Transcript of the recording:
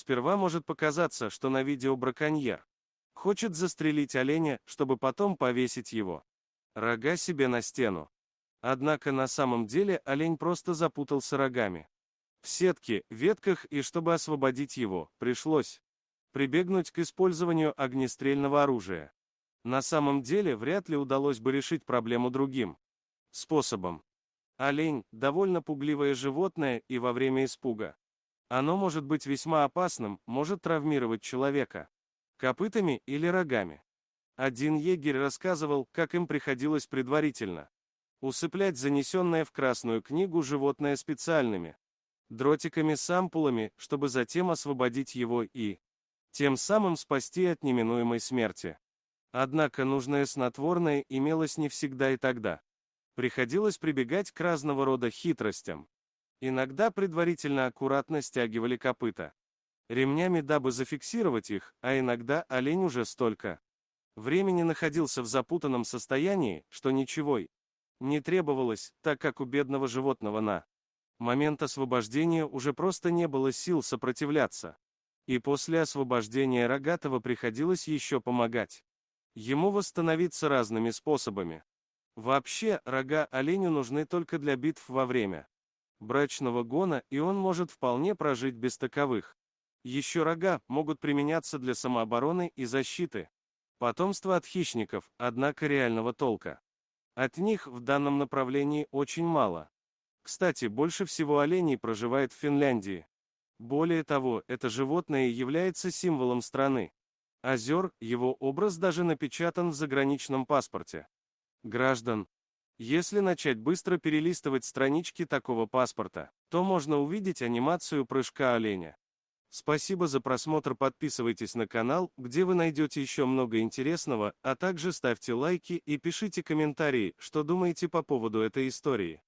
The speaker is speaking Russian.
Сперва может показаться, что на видео браконьер хочет застрелить оленя, чтобы потом повесить его рога себе на стену. Однако на самом деле олень просто запутался рогами в сетке, ветках, и чтобы освободить его, пришлось прибегнуть к использованию огнестрельного оружия. На самом деле вряд ли удалось бы решить проблему другим способом. Олень – довольно пугливое животное, и во время испуга оно может быть весьма опасным, может травмировать человека копытами или рогами. Один егерь рассказывал, как им приходилось предварительно усыплять занесенное в Красную книгу животное специальными дротиками с ампулами, чтобы затем освободить его и тем самым спасти от неминуемой смерти. Однако нужное снотворное имелось не всегда и тогда. Приходилось прибегать к разного рода хитростям. Иногда предварительно аккуратно стягивали копыта ремнями, дабы зафиксировать их, а иногда олень уже столько времени находился в запутанном состоянии, что ничего не требовалось, так как у бедного животного на момент освобождения уже просто не было сил сопротивляться. И после освобождения рогатого приходилось еще помогать ему восстановиться разными способами. Вообще, рога оленю нужны только для битв во время брачного гона, и он может вполне прожить без таковых. Еще рога могут применяться для самообороны и защиты потомства от хищников, однако реального толка от них в данном направлении очень мало. Кстати, больше всего оленей проживает в Финляндии. Более того, это животное является символом страны озер, его образ даже напечатан в заграничном паспорте граждан. Если начать быстро перелистывать странички такого паспорта, то можно увидеть анимацию прыжка оленя. Спасибо за просмотр, подписывайтесь на канал, где вы найдете еще много интересного, а также ставьте лайки и пишите комментарии, что думаете по поводу этой истории.